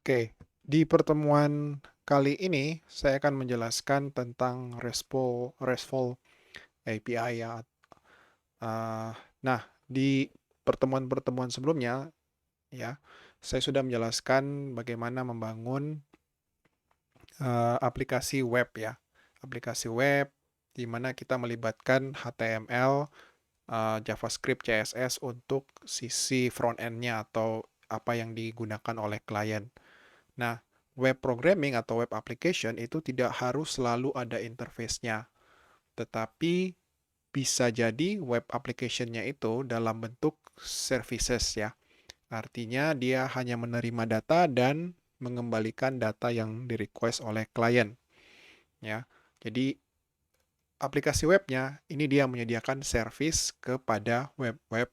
Oke, di pertemuan kali ini saya akan menjelaskan tentang RESTful API ya. Eh, nah, di pertemuan-pertemuan sebelumnya ya, saya sudah menjelaskan bagaimana membangun aplikasi web ya. Aplikasi web di mana kita melibatkan HTML, JavaScript, CSS untuk sisi front end-nya atau apa yang digunakan oleh klien. Nah, web programming atau web application itu tidak harus selalu ada interface-nya, tetapi bisa jadi web application-nya itu dalam bentuk services ya. Artinya dia hanya menerima data dan mengembalikan data yang di-request oleh klien ya. Jadi aplikasi webnya ini dia menyediakan service kepada web-web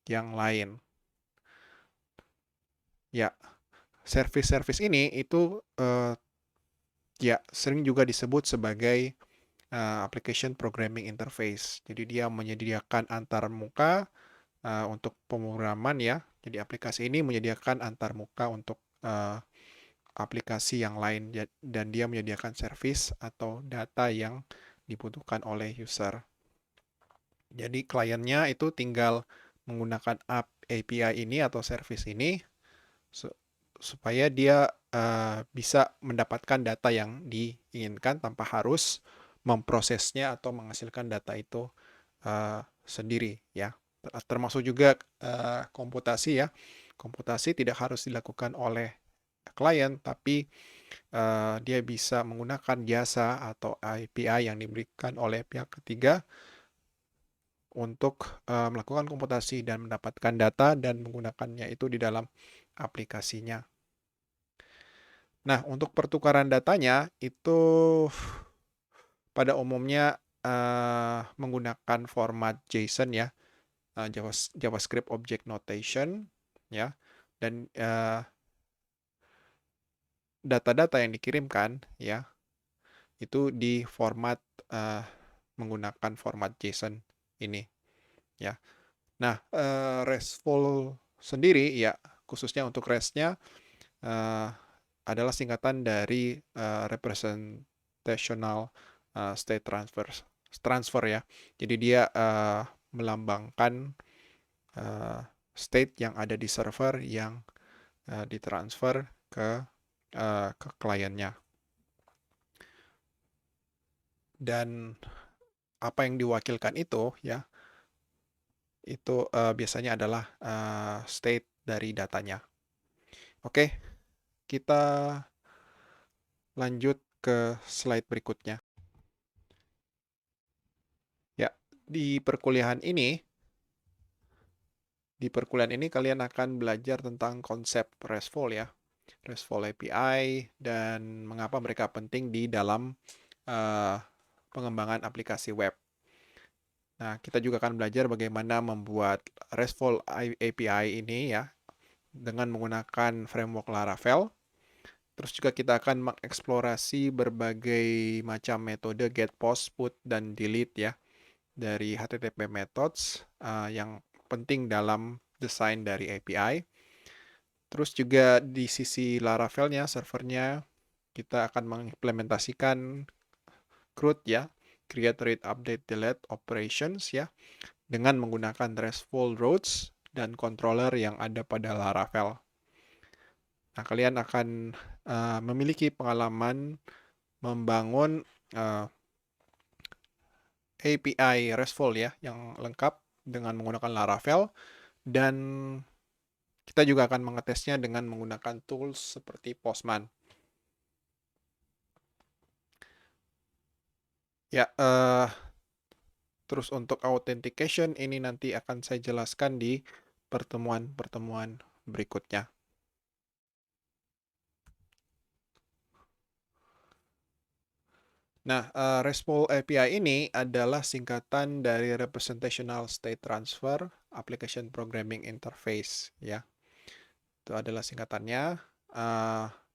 yang lain. Ya, service-service ini itu ya sering juga disebut sebagai application programming interface. Jadi dia menyediakan antar muka untuk pemrograman ya. Jadi aplikasi ini menyediakan antar muka untuk aplikasi yang lain dan dia menyediakan service atau data yang dibutuhkan oleh user. Jadi kliennya itu tinggal menggunakan API ini atau service ini supaya dia bisa mendapatkan data yang diinginkan tanpa harus memprosesnya atau menghasilkan data itu sendiri ya. Termasuk juga komputasi ya. Komputasi tidak harus dilakukan oleh klien, tapi dia bisa menggunakan jasa atau API yang diberikan oleh pihak ketiga untuk melakukan komputasi dan mendapatkan data dan menggunakannya itu di dalam aplikasinya. Nah, untuk pertukaran datanya itu pada umumnya menggunakan format JSON ya, JavaScript Object Notation ya, dan data-data yang dikirimkan ya itu di format menggunakan format JSON ini ya. Nah, RESTful sendiri ya khususnya untuk REST-nya adalah singkatan dari representational state transfer ya. Jadi dia melambangkan state yang ada di server yang ditransfer ke kliennya. Dan apa yang diwakilkan itu ya itu biasanya adalah state dari datanya. Oke, kita lanjut ke slide berikutnya. Ya, di perkuliahan ini kalian akan belajar tentang konsep RESTful ya. RESTful API dan mengapa mereka penting di dalam uh, pengembangan aplikasi web. Nah, kita juga akan belajar bagaimana membuat RESTful API ini ya dengan menggunakan framework Laravel. Terus juga kita akan mengeksplorasi berbagai macam metode get, post, put, dan delete ya dari HTTP methods yang penting dalam desain dari API. Terus juga di sisi Laravelnya, servernya, kita akan mengimplementasikan CRUD ya, Create, Read, Update, Delete Operations ya, dengan menggunakan RESTful routes dan controller yang ada pada Laravel. Nah, kalian akan memiliki pengalaman membangun API RESTful ya, yang lengkap dengan menggunakan Laravel, dan kita juga akan mengetesnya dengan menggunakan tools seperti Postman. Ya, terus untuk authentication ini nanti akan saya jelaskan di pertemuan-pertemuan berikutnya. Nah, RESTful API ini adalah singkatan dari Representational State Transfer Application Programming Interface ya. Itu adalah singkatannya.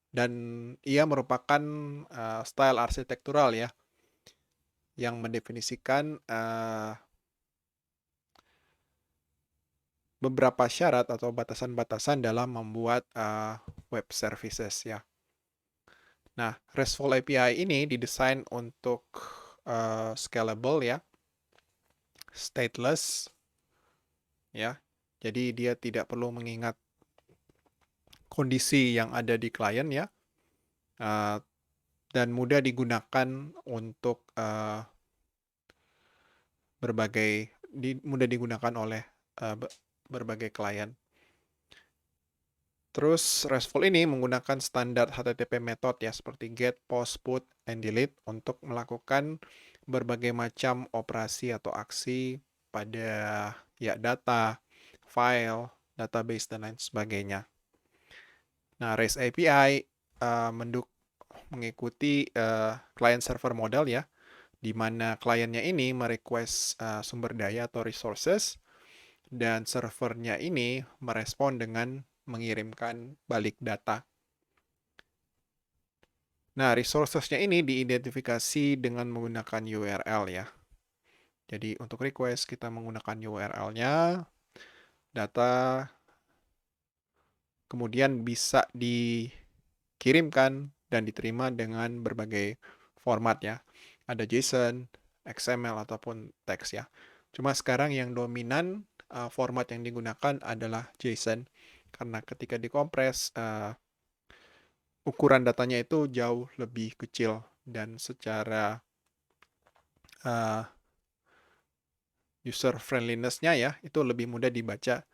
Dan ia merupakan style arsitektural ya, yang mendefinisikan beberapa syarat atau batasan-batasan dalam membuat web services ya. Nah, RESTful API ini didesain untuk scalable ya, stateless ya. Jadi dia tidak perlu mengingat kondisi yang ada di klien ya, dan mudah digunakan untuk mudah digunakan oleh berbagai klien. Terus RESTful ini menggunakan standar HTTP method ya, seperti get, post, put, and delete untuk melakukan berbagai macam operasi atau aksi pada ya data, file, database, dan lain sebagainya. Nah, REST API mengikuti client server model ya, di mana kliennya ini merequest sumber daya atau resources, dan servernya ini merespon dengan mengirimkan balik data. Nah, resources-nya ini diidentifikasi dengan menggunakan URL ya. Jadi untuk request kita menggunakan URL-nya, data kemudian bisa dikirimkan dan diterima dengan berbagai format ya. Ada JSON, XML, ataupun teks ya. Cuma sekarang yang dominan format yang digunakan adalah JSON. Karena ketika dikompres, ukuran datanya itu jauh lebih kecil. Dan secara user friendliness-nya ya, itu lebih mudah dibaca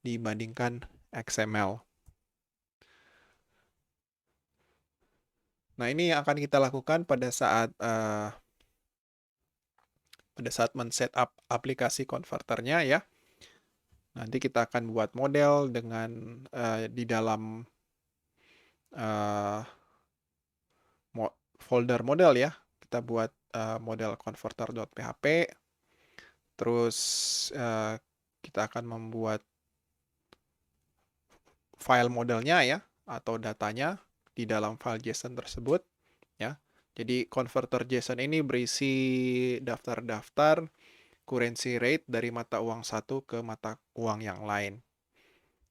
dibandingkan XML. Nah, ini yang akan kita lakukan pada saat men-setup aplikasi konverternya ya. Nanti kita akan buat model dengan di dalam folder model ya. Kita buat model converter.php. Terus kita akan membuat file modelnya ya, atau datanya di dalam file JSON tersebut ya. Jadi converter JSON ini berisi daftar-daftar currency rate dari mata uang satu ke mata uang yang lain.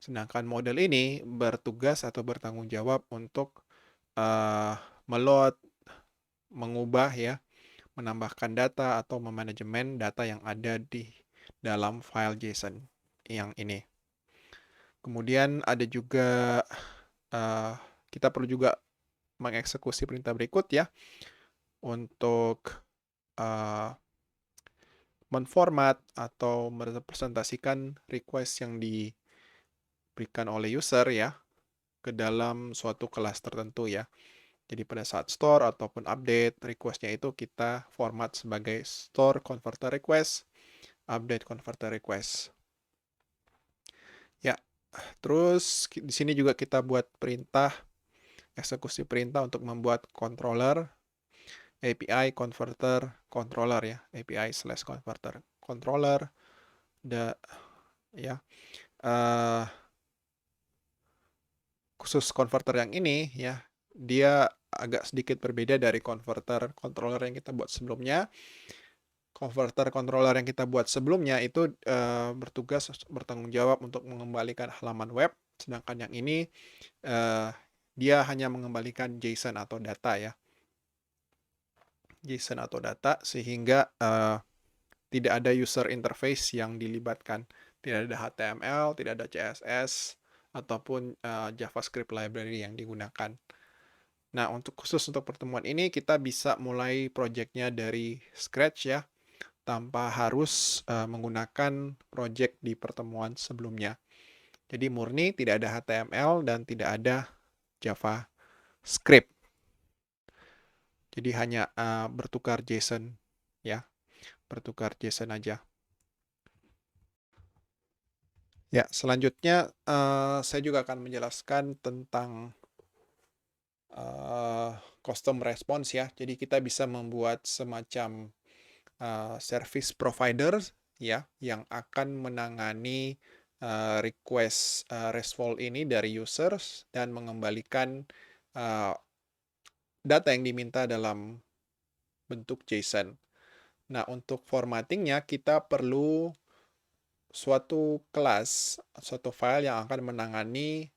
Sedangkan model ini bertugas atau bertanggung jawab untuk meload, mengubah ya, menambahkan data atau memanajemen data yang ada di dalam file JSON yang ini. Kemudian ada juga kita perlu juga mengeksekusi perintah berikut ya, untuk menformat atau merepresentasikan request yang diberikan oleh user ya ke dalam suatu kelas tertentu ya. Jadi pada saat store ataupun update request-nya itu kita format sebagai store converter request, update converter request. Ya, terus di sini juga kita buat perintah, eksekusi perintah untuk membuat controller API converter controller ya, API/converter controller ya. Khusus converter yang ini ya, dia agak sedikit berbeda dari converter controller yang kita buat sebelumnya. Converter controller yang kita buat sebelumnya itu bertanggung jawab untuk mengembalikan halaman web, sedangkan yang ini dia hanya mengembalikan JSON atau data ya. JSON atau data, sehingga tidak ada user interface yang dilibatkan. Tidak ada HTML, tidak ada CSS, ataupun JavaScript library yang digunakan. Nah, khusus untuk pertemuan ini, kita bisa mulai project-nya dari scratch ya, tanpa harus menggunakan project di pertemuan sebelumnya. Jadi murni tidak ada HTML dan tidak ada JavaScript. Jadi hanya bertukar JSON ya, bertukar JSON aja. Ya, selanjutnya saya juga akan menjelaskan tentang custom response ya. Jadi kita bisa membuat semacam service provider ya, yang akan menangani request RESTful ini dari users dan mengembalikan data yang diminta dalam bentuk JSON. Nah, untuk formattingnya kita perlu suatu kelas, suatu file yang akan menangani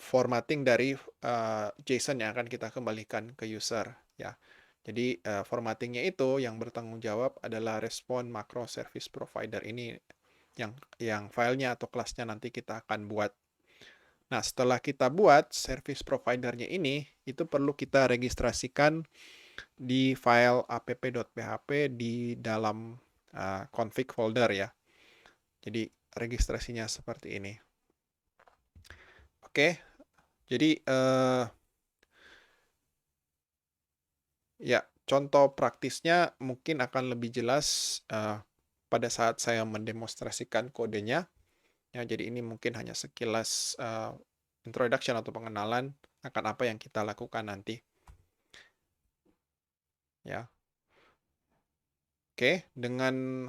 formatting dari JSON yang akan kita kembalikan ke user ya. Jadi formattingnya itu yang bertanggung jawab adalah respon macro service provider ini yang filenya atau kelasnya nanti kita akan buat. Nah, setelah kita buat service providernya ini, itu perlu kita registrasikan di file app.php di dalam config folder ya. Jadi registrasinya seperti ini. Oke, jadi ya contoh praktisnya mungkin akan lebih jelas pada saat saya mendemonstrasikan kodenya. Ya, jadi ini mungkin hanya sekilas introduction atau pengenalan akan apa yang kita lakukan nanti. Ya. Oke, dengan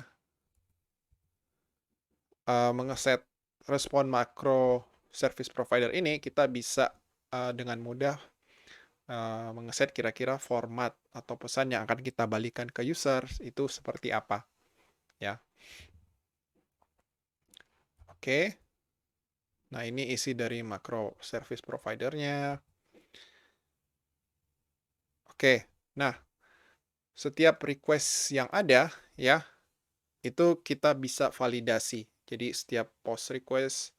mengeset respon makro service provider ini, kita bisa dengan mudah mengeset kira-kira format atau pesan yang akan kita balikan ke user itu seperti apa. Ya. Oke. Nah, ini isi dari makro service providernya. Oke. Nah, setiap request yang ada ya, itu kita bisa validasi. Jadi setiap post request,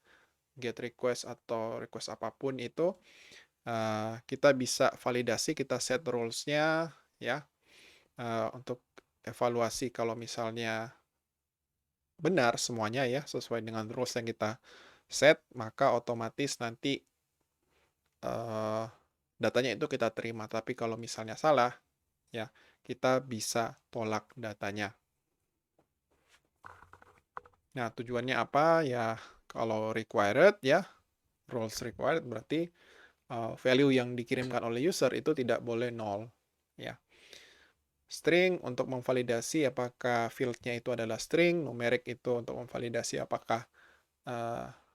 get request atau request apapun itu kita bisa validasi, kita set rules-nya ya untuk evaluasi kalau misalnya benar semuanya ya sesuai dengan rules yang kita set, maka otomatis nanti datanya itu kita terima. Tapi kalau misalnya salah, ya kita bisa tolak datanya. Nah, tujuannya apa? Ya, kalau required ya, rules required berarti value yang dikirimkan oleh user itu tidak boleh nol. Ya. String untuk memvalidasi apakah field-nya itu adalah string, numerik itu untuk memvalidasi apakah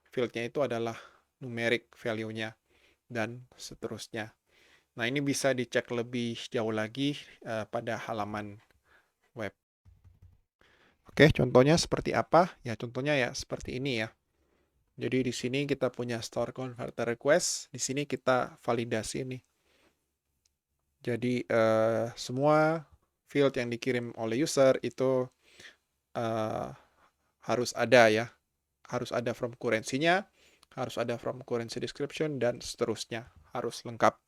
field-nya itu adalah numerik value-nya, dan seterusnya. Nah, ini bisa dicek lebih jauh lagi pada halaman web. Oke, contohnya seperti apa? Ya, contohnya ya seperti ini ya. Jadi di sini kita punya store converter request, di sini kita validasi nih. Jadi semua field yang dikirim oleh user itu harus ada ya. Harus ada from currency-nya, harus ada from currency description, dan seterusnya. Harus lengkap.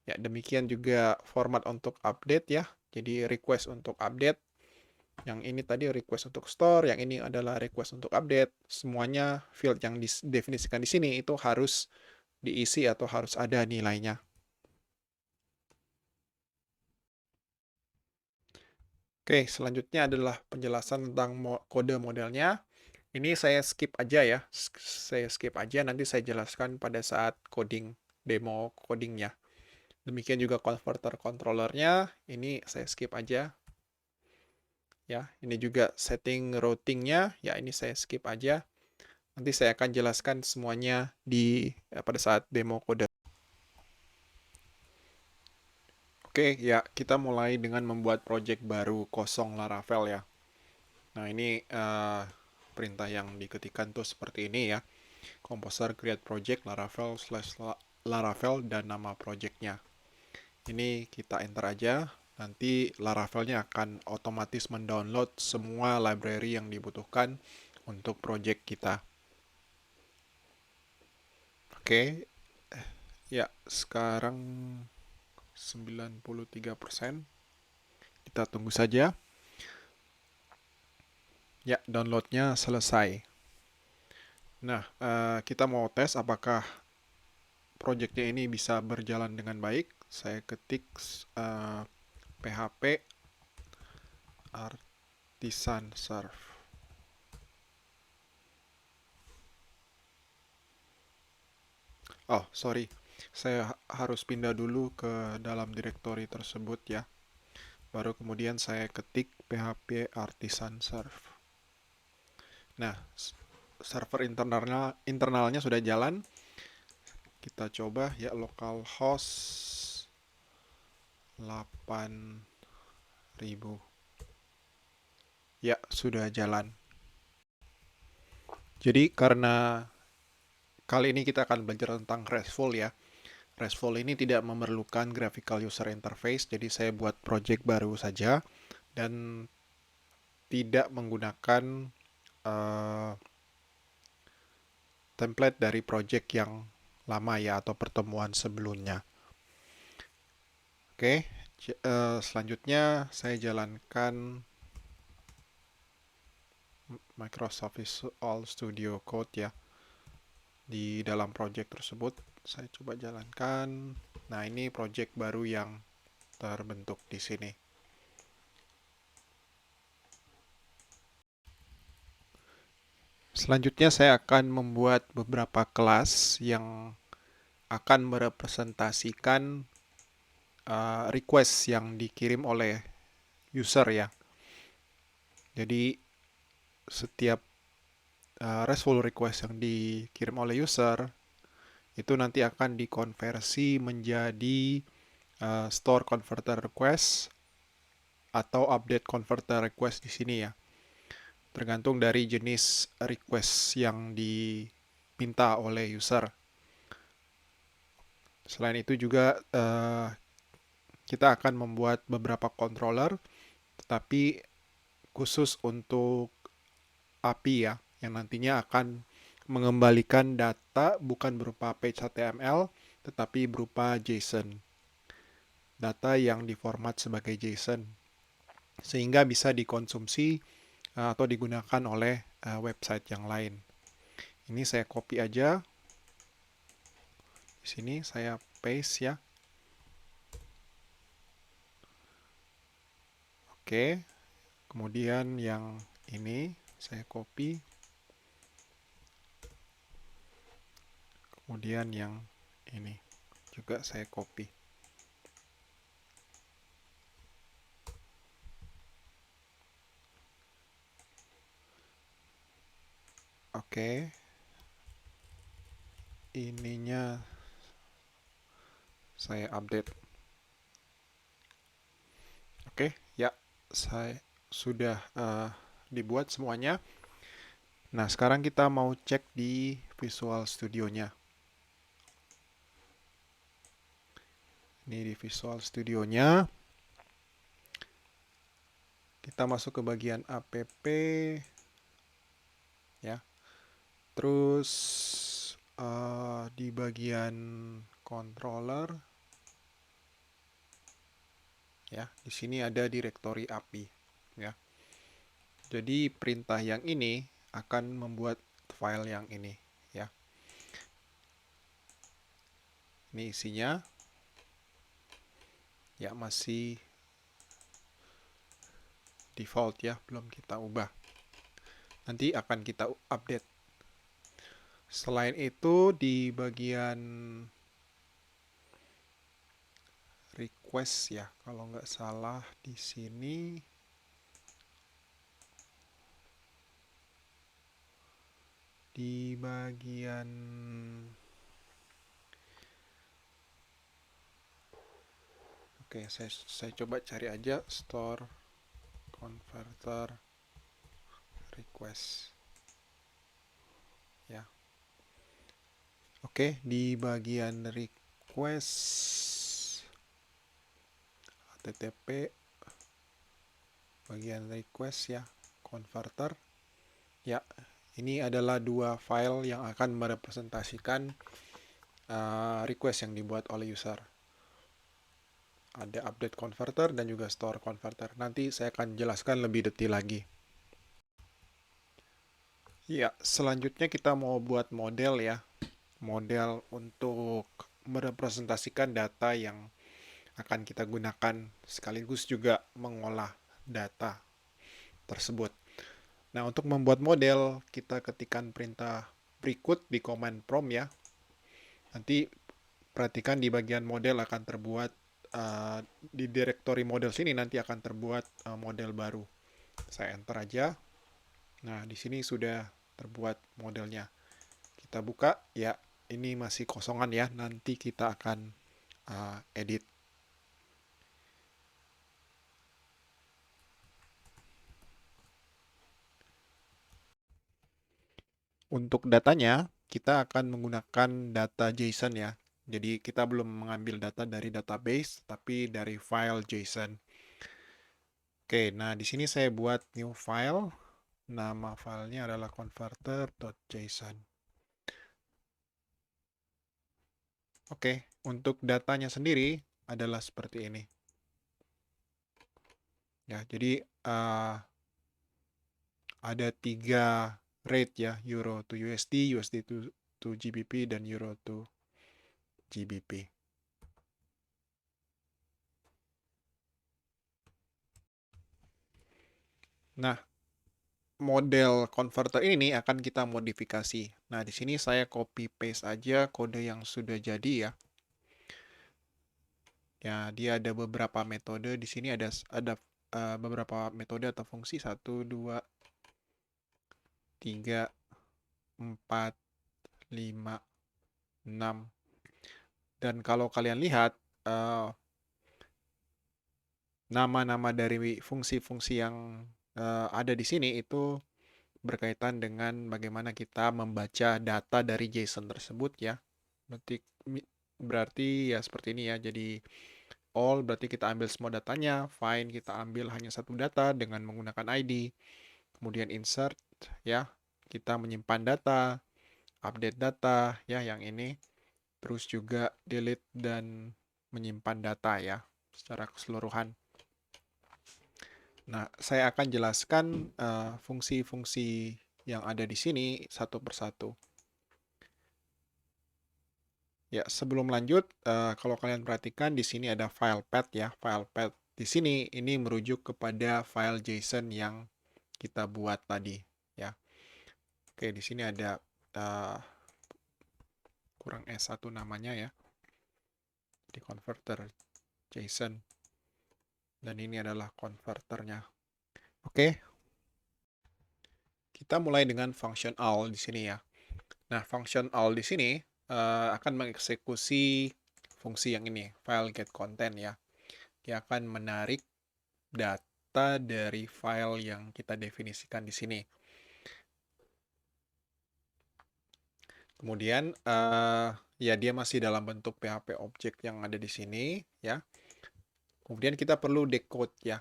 Ya, demikian juga format untuk update ya. Jadi request untuk update. Yang ini tadi request untuk store, yang ini adalah request untuk update. Semuanya field yang didefinisikan di sini itu harus diisi atau harus ada nilainya. Oke, selanjutnya adalah penjelasan tentang kode modelnya. Ini saya skip aja ya. Saya skip aja, nanti saya jelaskan pada saat coding, demo codingnya. Demikian juga converter controllernya, ini saya skip aja. Ya, ini juga setting routingnya, ya ini saya skip aja. Nanti saya akan jelaskan semuanya pada saat demo kode. Oke, ya kita mulai dengan membuat project baru kosong Laravel ya. Nah, ini perintah yang diketikkan tuh seperti ini ya. Composer create project Laravel dan nama projectnya. Ini kita enter aja. Nanti Laravelnya akan otomatis mendownload semua library yang dibutuhkan untuk project kita. Oke. Ya, sekarang 93%. Kita tunggu saja. Ya, downloadnya selesai. Nah, kita mau tes apakah projectnya ini bisa berjalan dengan baik. Saya ketik PHP Artisan Serve. Oh, sorry. Saya harus pindah dulu ke dalam direktori tersebut ya. Baru kemudian saya ketik PHP Artisan Serve. Nah, server internalnya sudah jalan. Kita coba ya, localhost 8000. Ya, sudah jalan. Jadi karena Kali ini kita akan belajar tentang RESTful ya. RESTful ini tidak memerlukan graphical user interface, jadi saya buat project baru saja dan tidak menggunakan template dari project yang lama ya atau pertemuan sebelumnya. Oke, selanjutnya saya jalankan Microsoft Visual Studio Code ya. Di dalam project tersebut saya coba jalankan. Nah, ini project baru yang terbentuk di sini. Selanjutnya saya akan membuat beberapa kelas yang akan merepresentasikan request yang dikirim oleh user ya. Jadi setiap RESTful request yang dikirim oleh user itu nanti akan dikonversi menjadi store converter request atau update converter request di sini ya. Tergantung dari jenis request yang diminta oleh user. Selain itu juga kita akan membuat beberapa controller, tetapi khusus untuk API ya, yang nantinya akan mengembalikan data bukan berupa page HTML, tetapi berupa JSON. Data yang diformat sebagai JSON, sehingga bisa dikonsumsi atau digunakan oleh website yang lain. Ini saya copy aja. Di sini saya paste ya. Oke. Kemudian yang ini saya copy. Kemudian yang ini juga saya copy. Oke. Ininya saya update. Oke, ya, saya sudah dibuat semuanya. Nah, sekarang kita mau cek di Visual Studio-nya. Ini di Visual Studio-nya. Kita masuk ke bagian app ya. Terus di bagian controller ya, di sini ada directory API ya. Jadi perintah yang ini akan membuat file yang ini ya. Ini isinya ya, masih default ya, belum kita ubah. Nanti akan kita update. Selain itu di bagian request ya, kalau nggak salah di sini di bagian saya coba cari aja store converter request ya. Di bagian request HTTP bagian request ya, converter ya, ini adalah dua file yang akan merepresentasikan request yang dibuat oleh user. Ada update converter dan juga store converter. Nanti saya akan jelaskan lebih detail lagi. Ya, selanjutnya kita mau buat model ya. Model untuk merepresentasikan data yang akan kita gunakan, sekaligus juga mengolah data tersebut. Nah, untuk membuat model, kita ketikkan perintah berikut di command prompt ya. Nanti perhatikan di bagian model akan terbuat di directory model sini nanti akan terbuat model baru. Saya enter aja. Nah, di sini sudah terbuat modelnya. Kita buka, ya, ini masih kosongan ya. Nanti kita akan edit. Untuk datanya, kita akan menggunakan data JSON ya. Jadi kita belum mengambil data dari database, tapi dari file JSON. Oke, nah di sini saya buat new file. Nama filenya adalah converter.json. Oke, untuk datanya sendiri adalah seperti ini. Ya, jadi ada 3 rate ya, Euro to USD, USD to GBP, dan Euro to GBP. Nah, model converter ini akan kita modifikasi. Nah, di sini saya copy paste aja kode yang sudah jadi ya. Ya, dia ada beberapa metode. Di sini ada beberapa metode atau fungsi 1, 2, 3, 4, 5, 6. Dan kalau kalian lihat nama-nama dari fungsi-fungsi yang ada di sini itu berkaitan dengan bagaimana kita membaca data dari JSON tersebut ya. Berarti ya seperti ini ya. Jadi all berarti kita ambil semua datanya, find kita ambil hanya satu data dengan menggunakan ID. Kemudian insert ya, kita menyimpan data, update data ya yang ini. Terus juga delete dan menyimpan data ya secara keseluruhan. Nah, saya akan jelaskan fungsi-fungsi yang ada di sini satu persatu. Ya, sebelum lanjut, kalau kalian perhatikan di sini ada file path ya. File path di sini ini merujuk kepada file JSON yang kita buat tadi ya. Oke, di sini ada kurang S1 namanya ya. Di converter JSON. Dan ini adalah konverternya. Oke. Kita mulai dengan function all di sini ya. Nah, function all di sini akan mengeksekusi fungsi yang ini, file get content ya. Dia akan menarik data dari file yang kita definisikan di sini. Kemudian ya dia masih dalam bentuk PHP object yang ada di sini ya. Kemudian kita perlu decode ya.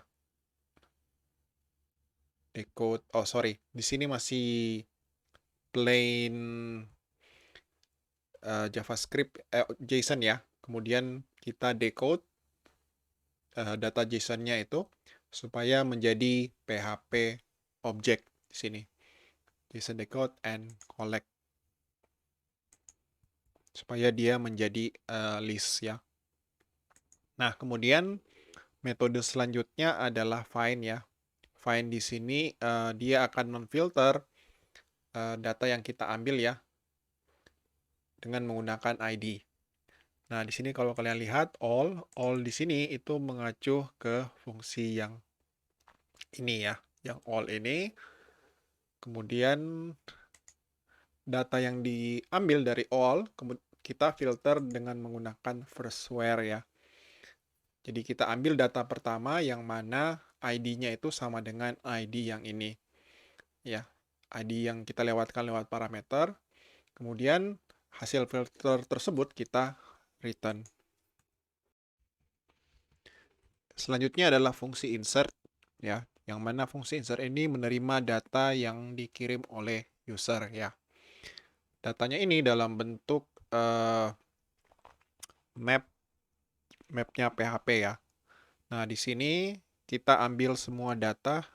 Decode, oh sorry, di sini masih plain JavaScript JSON ya. Kemudian kita decode data JSON-nya itu supaya menjadi PHP object di sini. JSON decode and collect supaya dia menjadi list ya. Nah, kemudian metode selanjutnya adalah find ya. Find di sini dia akan memfilter data yang kita ambil ya dengan menggunakan ID. Nah, di sini kalau kalian lihat all di sini itu mengacu ke fungsi yang ini ya, yang all ini. Kemudian data yang diambil dari all kita filter dengan menggunakan first where ya. Jadi kita ambil data pertama yang mana ID-nya itu sama dengan ID yang ini. Ya, ID yang kita lewatkan lewat parameter. Kemudian hasil filter tersebut kita return. Selanjutnya adalah fungsi insert ya, yang mana fungsi insert ini menerima data yang dikirim oleh user ya. Datanya ini dalam bentuk mapnya PHP ya. Nah, di sini kita ambil semua data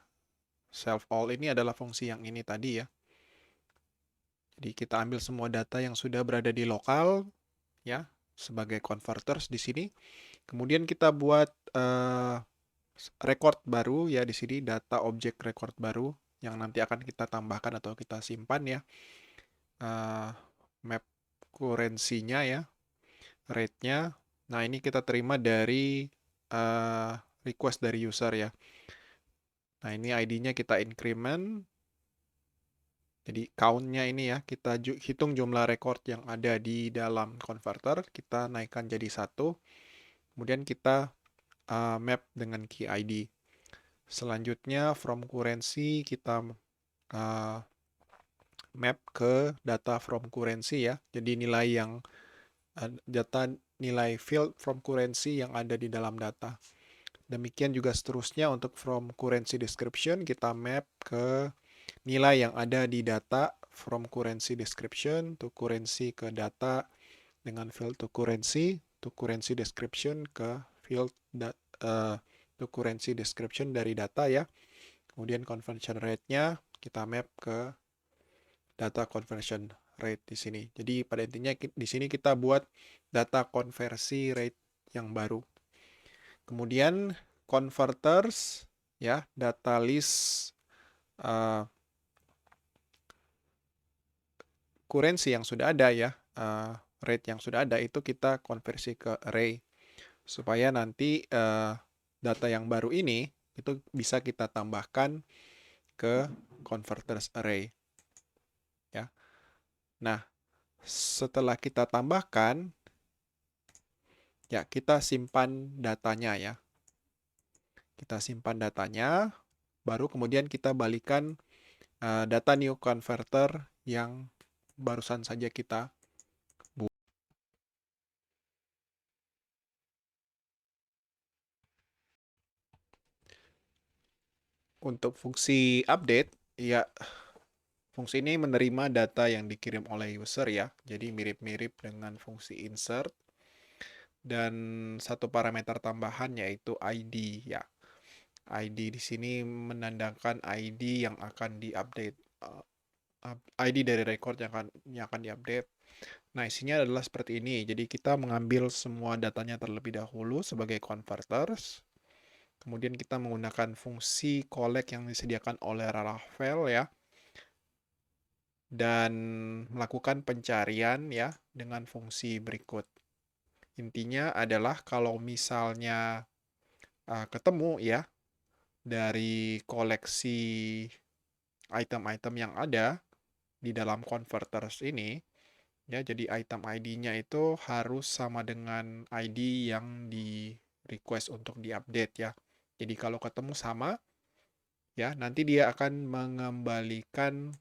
self all ini adalah fungsi yang ini tadi ya. Jadi kita ambil semua data yang sudah berada di lokal ya sebagai converters di sini. Kemudian kita buat record baru ya di sini, data object record baru yang nanti akan kita tambahkan atau kita simpan ya. Map currency-nya ya, rate-nya. Nah, ini kita terima dari request dari user ya. Nah, ini ID-nya kita increment. Jadi count-nya ini ya, kita hitung jumlah record yang ada di dalam converter, kita naikkan jadi 1. Kemudian kita map dengan key ID. Selanjutnya from currency kita map ke data from currency ya. Jadi nilai field from currency yang ada di dalam data. Demikian juga seterusnya untuk from currency description kita map ke nilai yang ada di data from currency description to currency ke data dengan field to currency description ke field to currency description dari data ya. Kemudian conversion rate-nya kita map ke data conversion rate di sini. Jadi pada intinya di sini kita buat data konversi rate yang baru. Kemudian converters ya, data list currency yang sudah ada ya, rate yang sudah ada itu kita konversi ke array supaya nanti data yang baru ini itu bisa kita tambahkan ke converters array ya. Nah, setelah kita tambahkan ya kita simpan datanya ya. Kita simpan datanya, baru kemudian kita balikan data new converter yang barusan saja kita buat. Untuk fungsi update, ya fungsi ini menerima data yang dikirim oleh user ya. Jadi mirip-mirip dengan fungsi insert. Dan satu parameter tambahan yaitu ID ya. ID di sini menandakan ID yang akan diupdate. ID dari record yang akan diupdate. Nah, isinya adalah seperti ini. Jadi kita mengambil semua datanya terlebih dahulu sebagai converters. Kemudian kita menggunakan fungsi collect yang disediakan oleh Laravel ya. Dan melakukan pencarian ya dengan fungsi berikut. Intinya adalah kalau misalnya ketemu ya dari koleksi item-item yang ada di dalam converters ini, ya, jadi item ID-nya itu harus sama dengan ID yang di request untuk diupdate ya. Jadi kalau ketemu sama, ya nanti dia akan mengembalikan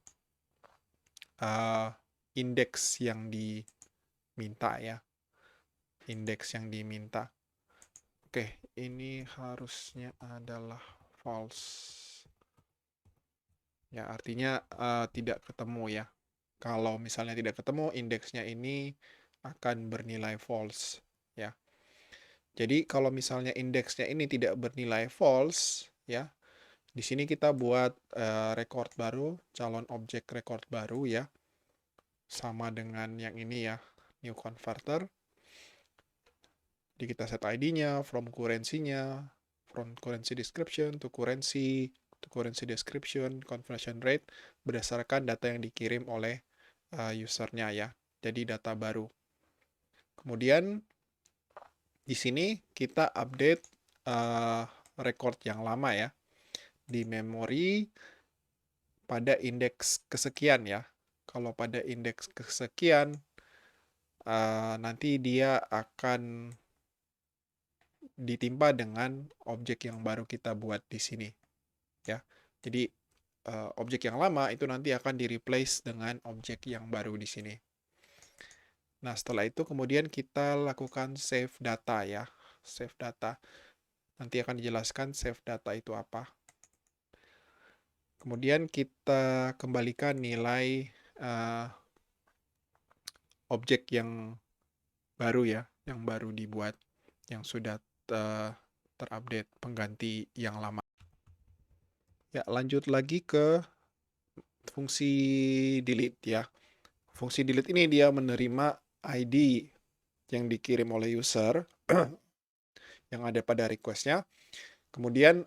indeks yang diminta ya. Indeks yang diminta. Oke, ini harusnya adalah false. Ya, artinya tidak ketemu ya. Kalau misalnya tidak ketemu, indeksnya ini akan bernilai false ya. Jadi kalau misalnya indeksnya ini tidak bernilai false ya, di sini kita buat record baru, calon objek record baru ya. Sama dengan yang ini ya, new converter. Jadi kita set ID-nya, from currency-nya, from currency description to currency description, conversion rate berdasarkan data yang dikirim oleh usernya ya. Jadi data baru. Kemudian di sini kita update record yang lama ya di memori pada indeks kesekian ya. Kalau pada indeks kesekian nanti dia akan ditimpa dengan objek yang baru kita buat di sini ya. Jadi objek yang lama itu nanti akan di-replace dengan objek yang baru di sini. Nah, setelah itu kemudian kita lakukan save data ya. Save data. Nanti akan dijelaskan save data itu apa. Kemudian kita kembalikan nilai objek yang baru ya, yang baru dibuat, yang sudah terupdate pengganti yang lama. Ya, lanjut lagi ke fungsi delete ya. Fungsi delete ini dia menerima ID yang dikirim oleh user yang ada pada request-nya. Kemudian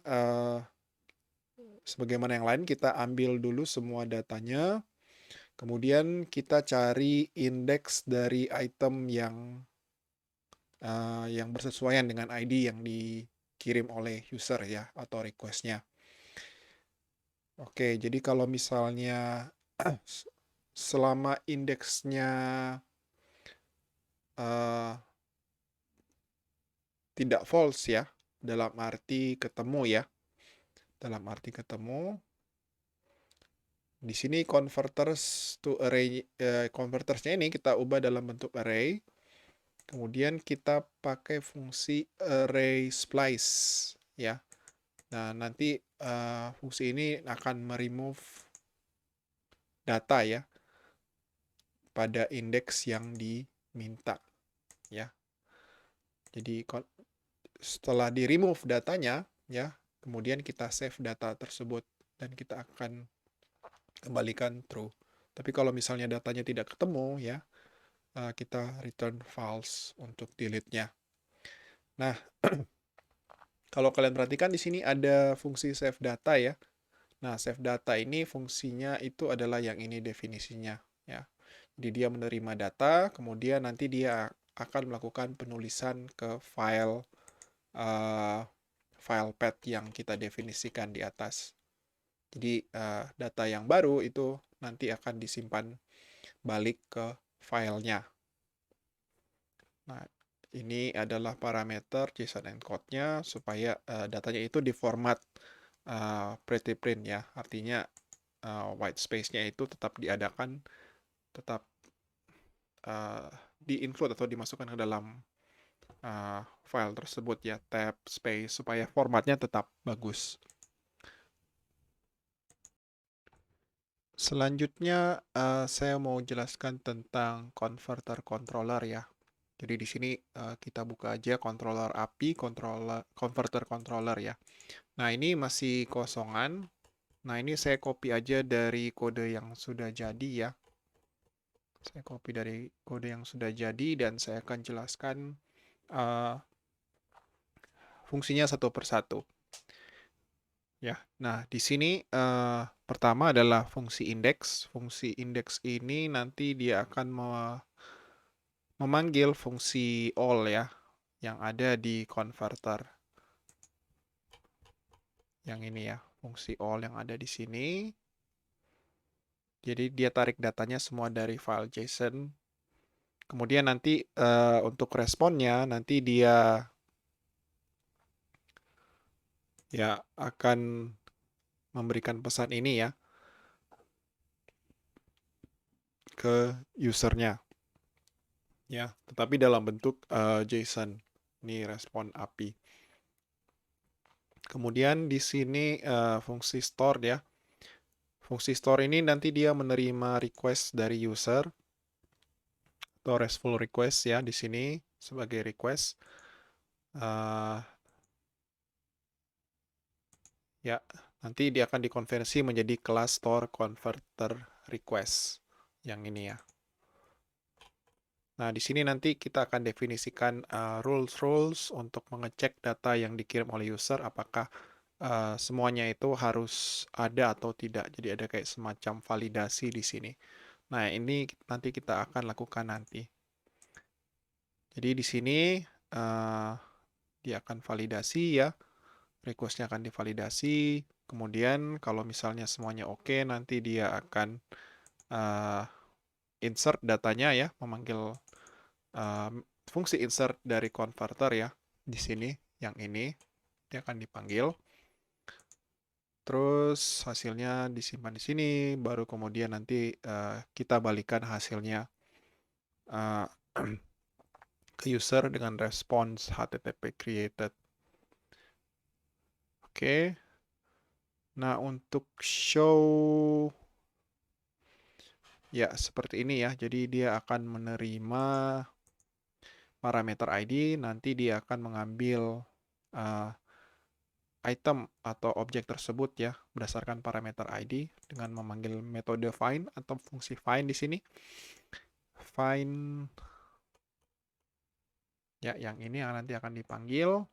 sebagaimana yang lain kita ambil dulu semua datanya. Kemudian kita cari indeks dari item yang bersesuaian dengan ID yang dikirim oleh user ya atau request-nya. Oke, jadi kalau misalnya selama indeksnya tidak false ya, dalam arti ketemu ya, dalam arti ketemu, Di sini converters to array, convertersnya ini kita ubah dalam bentuk array. Kemudian kita pakai fungsi array splice, ya. Nah, nanti fungsi ini akan meremove data ya pada indeks yang diminta, ya. Jadi setelah di remove datanya, ya, kemudian kita save data tersebut dan kita akan kembalikan true. Tapi kalau misalnya datanya tidak ketemu, ya, kita return false untuk delete-nya. Nah, kalau kalian perhatikan di sini ada fungsi save data ya. Nah, save data ini fungsinya itu adalah yang ini definisinya, ya. Jadi dia menerima data, kemudian nanti dia akan melakukan penulisan ke file path yang kita definisikan di atas. Jadi data yang baru itu nanti akan disimpan balik ke filenya. Nah, ini adalah parameter JSON encode-nya supaya datanya itu diformat pretty print ya. Artinya white space-nya itu tetap diadakan, tetap di-include atau dimasukkan ke dalam file tersebut ya, tab, space, supaya formatnya tetap bagus. Selanjutnya saya mau jelaskan tentang converter controller ya. Jadi di sini kita buka aja controller API, converter controller ya. Nah, ini masih kosongan. Nah, ini saya copy aja dari kode yang sudah jadi ya. Saya copy dari kode yang sudah jadi dan saya akan jelaskan fungsinya satu persatu. Ya, nah di sini pertama adalah fungsi indeks. Fungsi indeks ini nanti dia akan memanggil fungsi all ya, yang ada di converter. Yang ini ya, fungsi all yang ada di sini. Jadi dia tarik datanya semua dari file JSON. Kemudian nanti untuk responnya nanti dia ya akan memberikan pesan ini ya ke usernya. Ya, tetapi dalam bentuk JSON. Ini respon API. Kemudian di sini fungsi store ya. Fungsi store ini nanti dia menerima request dari user atau RESTful request ya di sini sebagai request. Ya, nanti dia akan dikonversi menjadi kelas store converter request yang ini ya. Nah, di sini nanti kita akan definisikan rules untuk mengecek data yang dikirim oleh user apakah semuanya itu harus ada atau tidak. Jadi ada kayak semacam validasi di sini. Nah, ini nanti kita akan lakukan nanti. Jadi di sini dia akan validasi ya. Request-nya akan divalidasi. Kemudian kalau misalnya semuanya oke, nanti dia akan insert datanya ya, memanggil fungsi insert dari converter ya. Di sini, yang ini, dia akan dipanggil. Terus hasilnya disimpan di sini, baru kemudian nanti kita balikan hasilnya ke user dengan response HTTP created. Oke. Nah, untuk show ya seperti ini ya. Jadi dia akan menerima parameter ID, nanti dia akan mengambil item atau objek tersebut ya berdasarkan parameter ID dengan memanggil metode find atau fungsi find di sini. Find ya yang ini yang nanti akan dipanggil.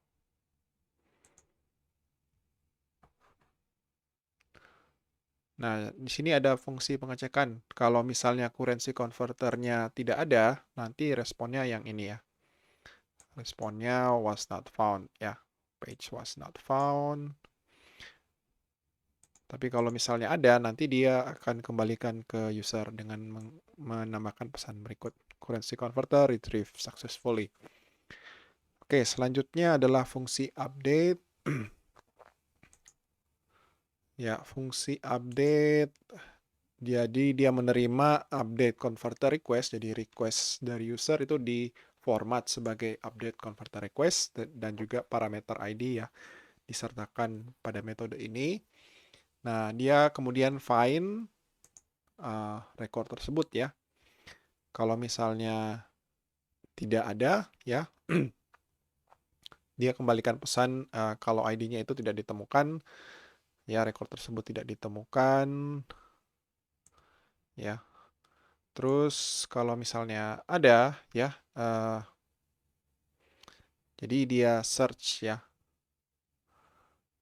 Nah, di sini ada fungsi pengecekan. Kalau misalnya currency converternya tidak ada, nanti responnya yang ini ya. Responnya was not found ya. Page was not found. Tapi kalau misalnya ada, nanti dia akan kembalikan ke user dengan menambahkan pesan berikut. Currency converter retrieve successfully. Oke, selanjutnya adalah fungsi update. Ya, fungsi update Jadi dia menerima update converter request, jadi request dari user itu di format sebagai update converter request dan juga parameter ID ya disertakan pada metode ini. Nah, dia kemudian find record tersebut ya. Kalau misalnya tidak ada ya, dia kembalikan pesan kalau ID-nya itu tidak ditemukan, ya record tersebut tidak ditemukan ya. Terus kalau misalnya ada ya, jadi dia search ya.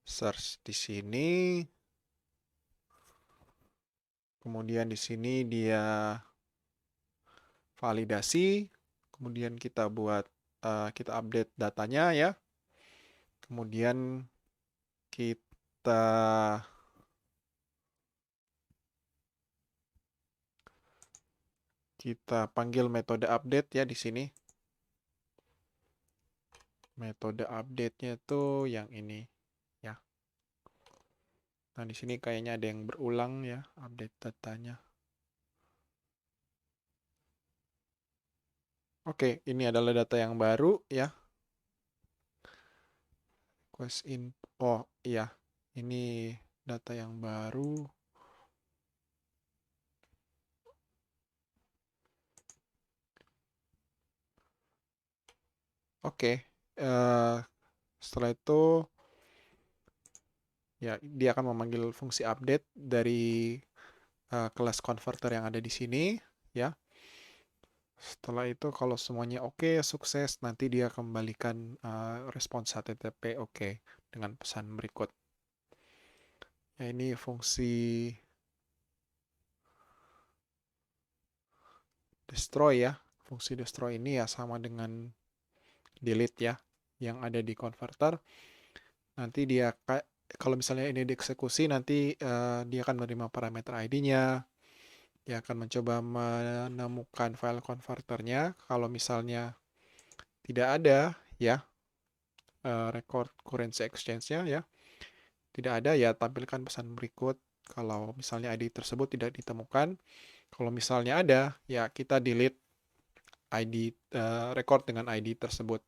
Search di sini. Kemudian di sini dia validasi. Kemudian kita kita update datanya ya. Kemudian kita panggil metode update ya di sini. Metode update-nya itu yang ini ya. Nah, di sini kayaknya ada yang berulang ya, update datanya. Oke, ini adalah data yang baru ya. Request in. Oh, iya. Ini data yang baru. Oke. Setelah itu ya dia akan memanggil fungsi update dari kelas converter yang ada di sini ya. Setelah itu kalau semuanya oke, sukses, nanti dia kembalikan respons HTTP oke dengan pesan berikut. Ya, ini fungsi destroy ya. Fungsi destroy ini ya sama dengan delete ya yang ada di converter. Nanti dia kalau misalnya ini dieksekusi nanti dia akan menerima parameter ID-nya. Dia akan mencoba menemukan file converternya. Kalau misalnya tidak ada ya record currency exchange-nya ya. Tidak ada ya tampilkan pesan berikut. Kalau misalnya ID tersebut tidak ditemukan. Kalau misalnya ada ya kita delete ID record dengan ID tersebut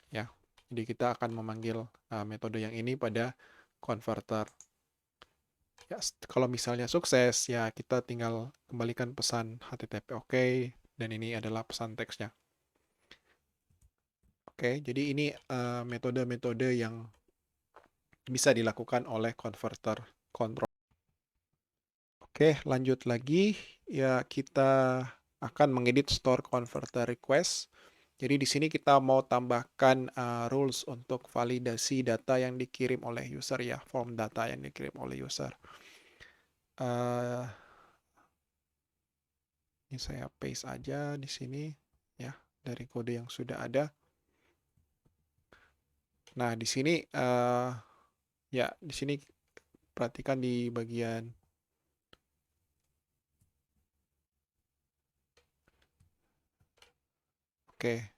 ya. Jadi kita akan memanggil metode yang ini pada converter. Ya, kalau misalnya sukses ya kita tinggal kembalikan pesan HTTP oke dan ini adalah pesan teksnya. Oke, jadi ini metode-metode yang bisa dilakukan oleh converter control. Oke, lanjut lagi. Ya, kita akan mengedit store converter request. Jadi di sini kita mau tambahkan rules untuk validasi data yang dikirim oleh user ya, form data yang dikirim oleh user. Ini saya paste aja di sini ya dari kode yang sudah ada. Nah, di sini ya di sini perhatikan di bagian oke.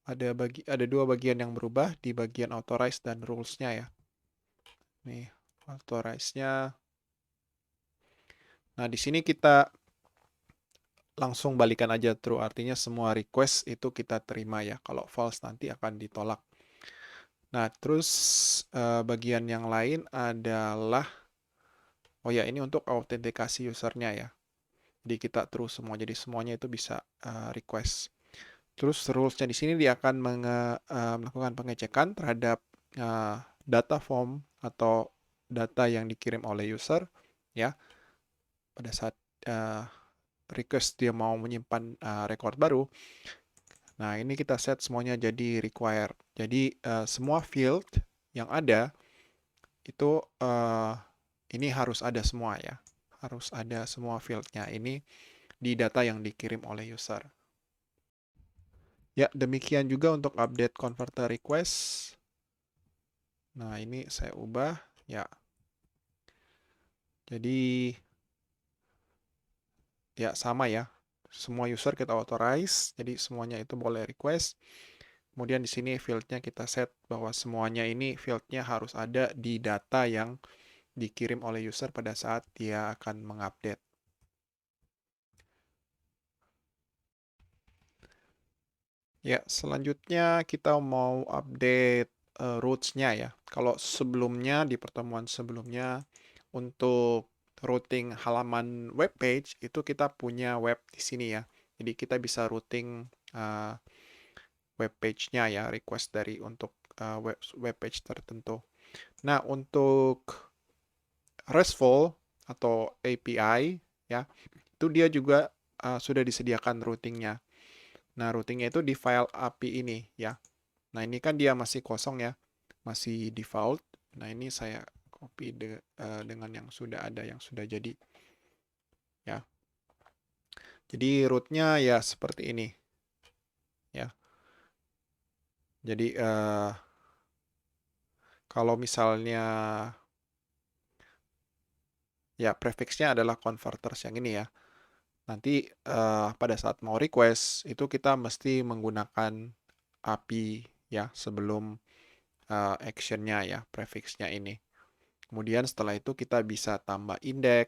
Ada dua bagian yang berubah di bagian authorize dan rules-nya ya. Nih, authorize-nya. Nah, di sini kita langsung balikan aja true, artinya semua request itu kita terima ya. Kalau false nanti akan ditolak. Nah, terus bagian yang lain adalah oh ya, ini untuk autentikasi usernya ya. Jadi kita true semua, jadi semuanya itu bisa request. Terus rules-nya di sini dia akan melakukan pengecekan terhadap data form atau data yang dikirim oleh user ya. Pada saat request dia mau menyimpan record baru. Nah, ini kita set semuanya jadi required. Jadi semua field yang ada itu ini harus ada semua ya. Harus ada semua fieldnya ini di data yang dikirim oleh user. Ya, demikian juga untuk update converter request. Nah, ini saya ubah ya. Jadi ya sama ya. Semua user kita authorize, jadi semuanya itu boleh request. Kemudian di sini fieldnya kita set bahwa semuanya ini fieldnya harus ada di data yang dikirim oleh user pada saat dia akan mengupdate. Ya, selanjutnya kita mau update routes-nya ya. Kalau sebelumnya di pertemuan sebelumnya untuk routing halaman web page itu kita punya web di sini ya. Jadi kita bisa routing web page-nya ya, request dari untuk web page tertentu. Nah, untuk RESTful atau API ya, itu dia juga sudah disediakan routingnya. Nah, routingnya itu di file API ini ya. Nah, ini kan dia masih kosong ya, masih default. Nah, ini saya copy dengan yang sudah ada, yang sudah jadi ya. Jadi rootnya ya seperti ini ya. Jadi kalau misalnya ya prefixnya adalah converters yang ini ya. Nanti pada saat mau request itu kita mesti menggunakan API ya sebelum actionnya ya, prefixnya ini. Kemudian setelah itu kita bisa tambah index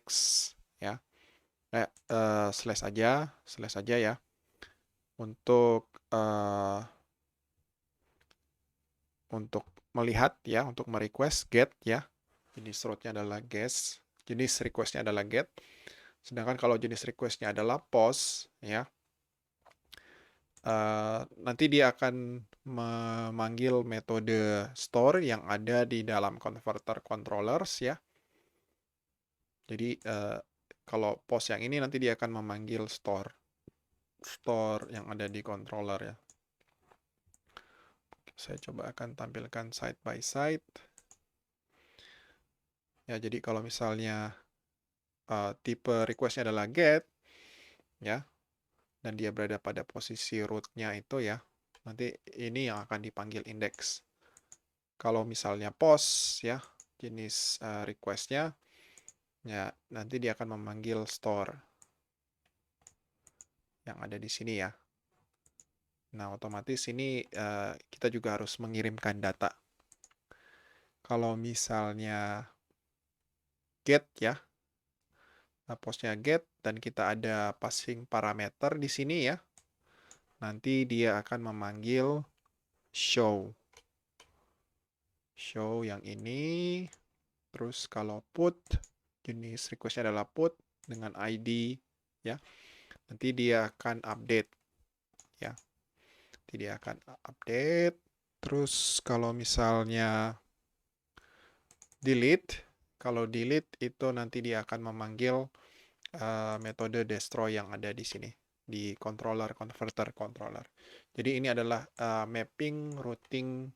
ya. Slash aja ya. Untuk melihat ya, untuk merequest get ya. Jenis rootnya adalah guest. Jenis requestnya adalah get. Sedangkan kalau jenis requestnya adalah post ya, nanti dia akan memanggil metode store yang ada di dalam converter controllers ya. Jadi kalau post yang ini nanti dia akan memanggil store yang ada di controller ya. Saya coba akan tampilkan side by side. Ya, jadi kalau misalnya tipe requestnya adalah get ya, dan dia berada pada posisi rootnya itu ya, nanti ini yang akan dipanggil index. Kalau misalnya post ya, jenis requestnya ya, nanti dia akan memanggil store yang ada di sini ya. Nah, otomatis ini kita juga harus mengirimkan data. Kalau misalnya get ya, postnya get dan kita ada passing parameter di sini ya, nanti dia akan memanggil show yang ini. Terus kalau put, jenis requestnya adalah put dengan ID ya, nanti dia akan update ya, nanti dia akan update. Terus kalau misalnya delete, kalau delete itu nanti dia akan memanggil metode destroy yang ada di sini di controller converter controller. Jadi ini adalah mapping routing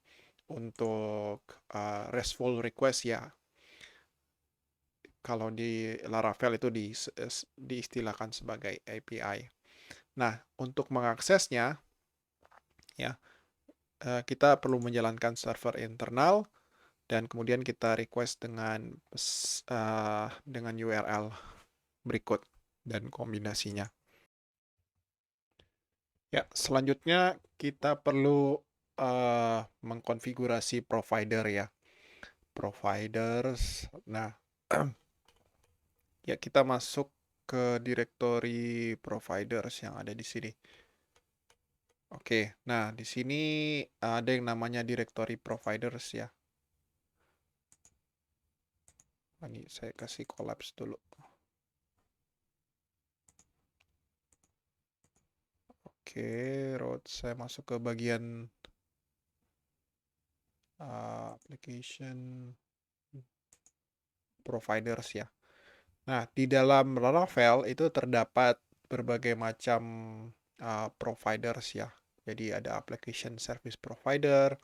untuk RESTful request ya. Kalau di Laravel itu diistilahkan sebagai API. Nah, untuk mengaksesnya ya kita perlu menjalankan server internal dan kemudian kita request dengan URL berikut dan kombinasinya. Ya, selanjutnya kita perlu mengkonfigurasi provider ya. Providers. Nah, ya kita masuk ke direktori providers yang ada di sini. Oke, nah di sini ada yang namanya direktori providers ya. Ini saya kasih collapse dulu. Oke, root saya masuk ke bagian application providers ya. Nah, di dalam Laravel itu terdapat berbagai macam providers ya. Jadi ada application service provider,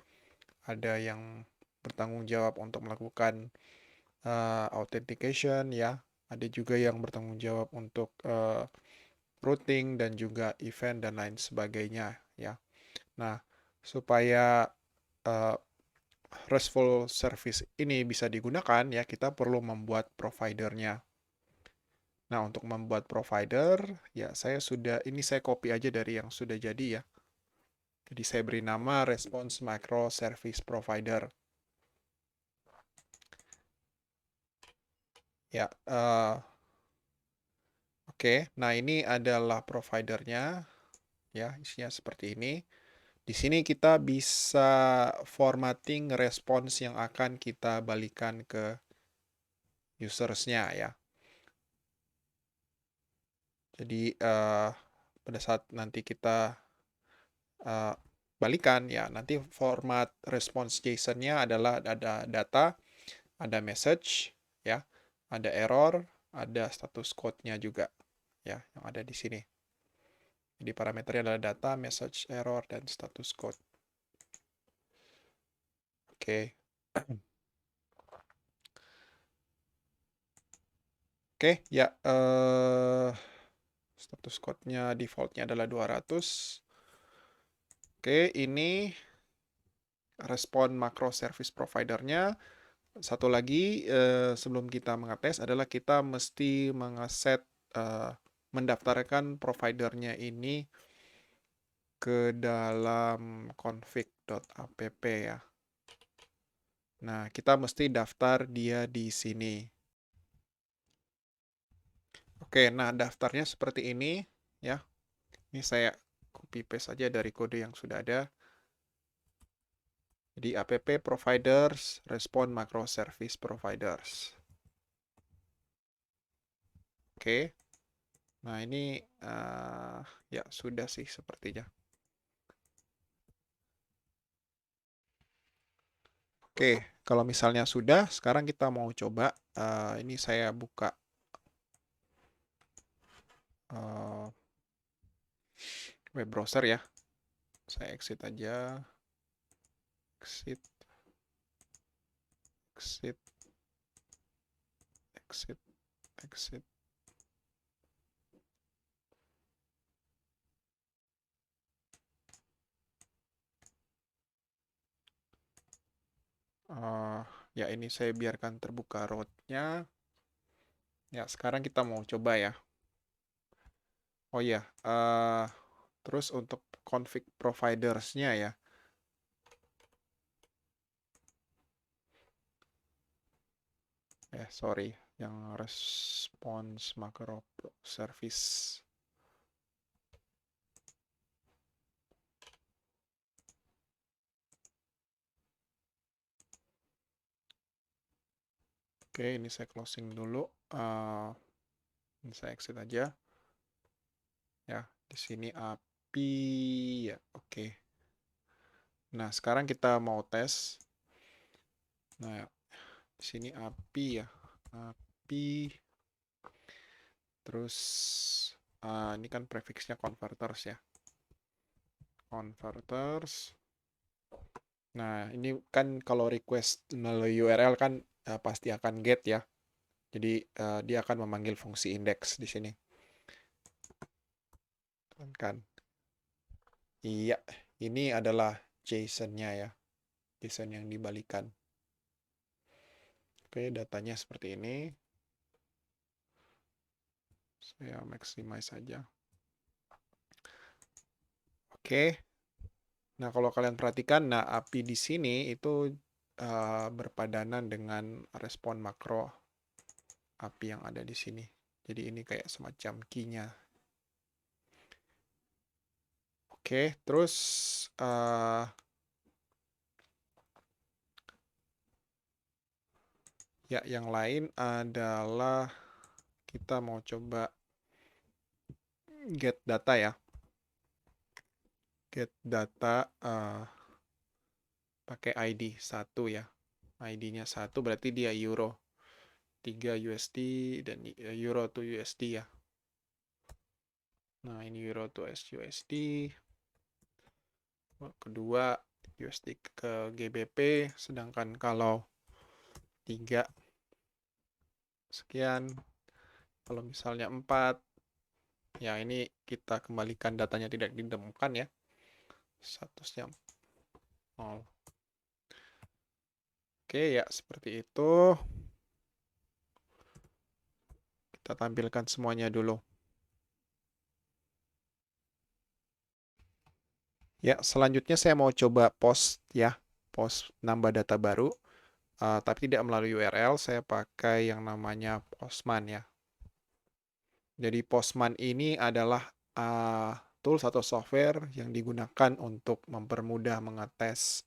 ada yang bertanggung jawab untuk melakukan authentication ya. Ada juga yang bertanggung jawab untuk routing dan juga event dan lain sebagainya ya. Nah, supaya uh, RESTful service ini bisa digunakan ya, kita perlu membuat providernya. Nah, untuk membuat provider ya ini saya copy aja dari yang sudah jadi ya. Jadi saya beri nama Response Micro Service Provider. Ya, oke. Nah, ini adalah providernya. Ya, isinya seperti ini. Di sini kita bisa formatting respons yang akan kita balikan ke usersnya ya. Jadi pada saat nanti kita uh, balikan ya, nanti format response JSON-nya adalah ada data, ada message ya, ada error, ada status code-nya juga ya yang ada di sini. Jadi parameternya adalah data, message, error, dan status code. Oke. Oke, ya status code-nya default-nya adalah 200. Oke, ini respon macro service provider-nya. Satu lagi sebelum kita mengetes adalah kita mesti mengeset mendaftarkan providernya ini ke dalam config.app ya. Nah, kita mesti daftar dia di sini. Oke, nah daftarnya seperti ini ya. Ini saya copy paste saja dari kode yang sudah ada. Jadi app providers, respon macro service providers. Oke. Nah, ini ya sudah sih sepertinya. Oke, kalau misalnya sudah, sekarang kita mau coba. Ini saya buka web browser ya. Saya exit aja. Exit, exit, exit, exit. Ya, ini saya biarkan terbuka root-nya. Ya, sekarang kita mau coba ya. Oh ya, terus untuk config providers-nya ya. Sorry, yang response macro service. Oke, ini saya closing dulu. Ini saya exit aja. Ya, di sini API ya. Oke. Nah, sekarang kita mau tes. Nah, di sini API ya. API. Terus ini kan prefixnya converters ya. Converters. Nah, ini kan kalau request melalui URL kan pasti akan get ya. Jadi dia akan memanggil fungsi index di sini. Kan? Iya, ini adalah JSON-nya ya. JSON yang dibalikan. Oke, datanya seperti ini. Saya maximize saja. Oke. Nah, kalau kalian perhatikan, nah API di sini itu berpadanan dengan respon makro API yang ada di sini. Jadi ini kayak semacam key-nya. Oke, terus ya yang lain adalah kita mau coba get data ya. Get data pakai ID 1 ya. ID-nya 1 berarti dia euro. 3 USD dan euro to USD ya. Nah, ini euro to USD. Kedua USD ke GBP, sedangkan kalau 3 sekian, kalau misalnya 4, ya ini kita kembalikan datanya tidak ditemukan ya. Statusnya 0. Oke ya, seperti itu. Kita tampilkan semuanya dulu. Ya, selanjutnya saya mau coba post ya. Post nambah data baru. tapi tidak melalui URL, saya pakai yang namanya Postman ya. Jadi Postman ini adalah tools atau software yang digunakan untuk mempermudah mengetes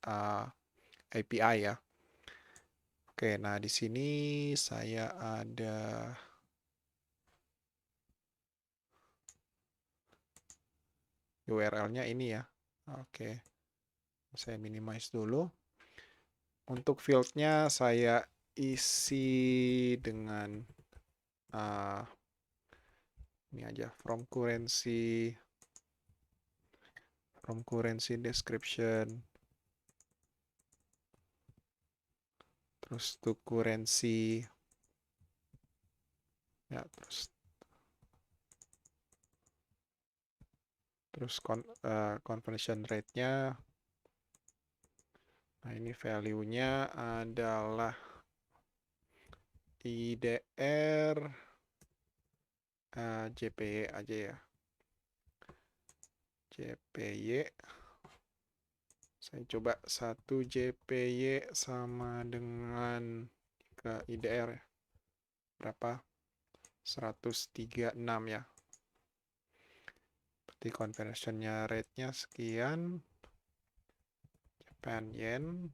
API ya. Oke, nah di sini saya ada URL-nya ini ya. Oke, saya minimize dulu. Untuk field-nya saya isi dengan ini aja, from currency description, terus to currency, ya, terus conversion rate-nya. Nah, ini value-nya adalah IDR JPY aja ya. JPY. Saya coba 1 JPY sama dengan ke IDR ya. Berapa? 136 ya. Berarti conversion-nya rate-nya sekian. Japan Yen.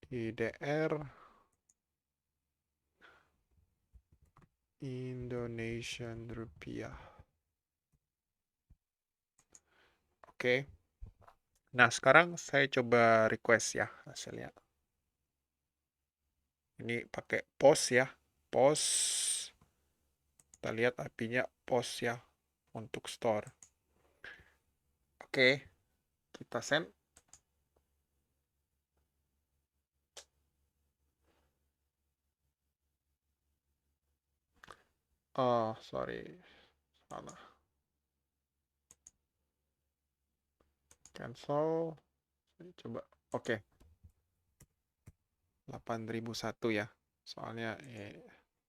IDR. Indonesian Rupiah. Oke. Nah, sekarang saya coba request ya hasilnya. Ini pakai post ya. Post. Kita lihat IP-nya post ya untuk store. Oke. Kita send. Oh, sorry. Salah. Cancel. Coba. Oke. 8001 ya. Soalnya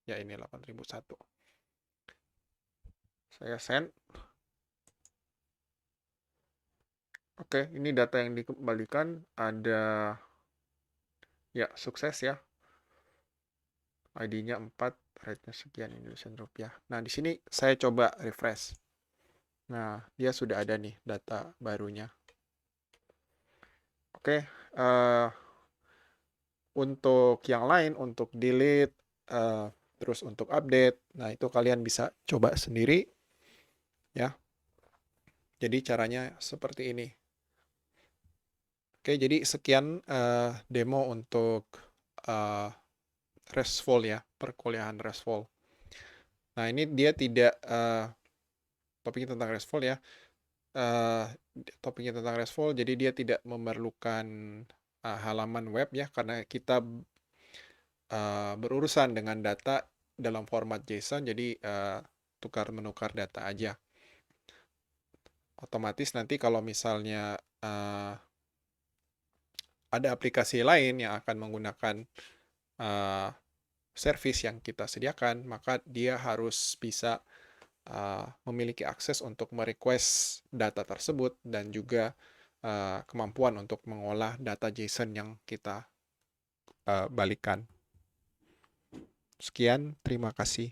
ya ini 8001. Saya send. Oke, ini data yang dikembalikan ada ya sukses ya. ID-nya 4, rate-nya sekian Indonesian rupiah. Nah, di sini saya coba refresh. Nah, dia sudah ada nih data barunya. Oke, untuk yang lain, untuk delete, terus untuk update, nah itu kalian bisa coba sendiri ya. Jadi caranya seperti ini. Oke, jadi sekian demo untuk RESTful ya, perkuliahan RESTful. Nah, ini dia tidak topiknya tentang RESTful ya. Topiknya tentang RESTful, jadi dia tidak memerlukan halaman web ya, karena kita berurusan dengan data dalam format JSON, jadi tukar-menukar data aja. Otomatis nanti kalau misalnya ada aplikasi lain yang akan menggunakan service yang kita sediakan, maka dia harus bisa memiliki akses untuk merequest data tersebut dan juga kemampuan untuk mengolah data JSON yang kita balikan. Sekian, terima kasih.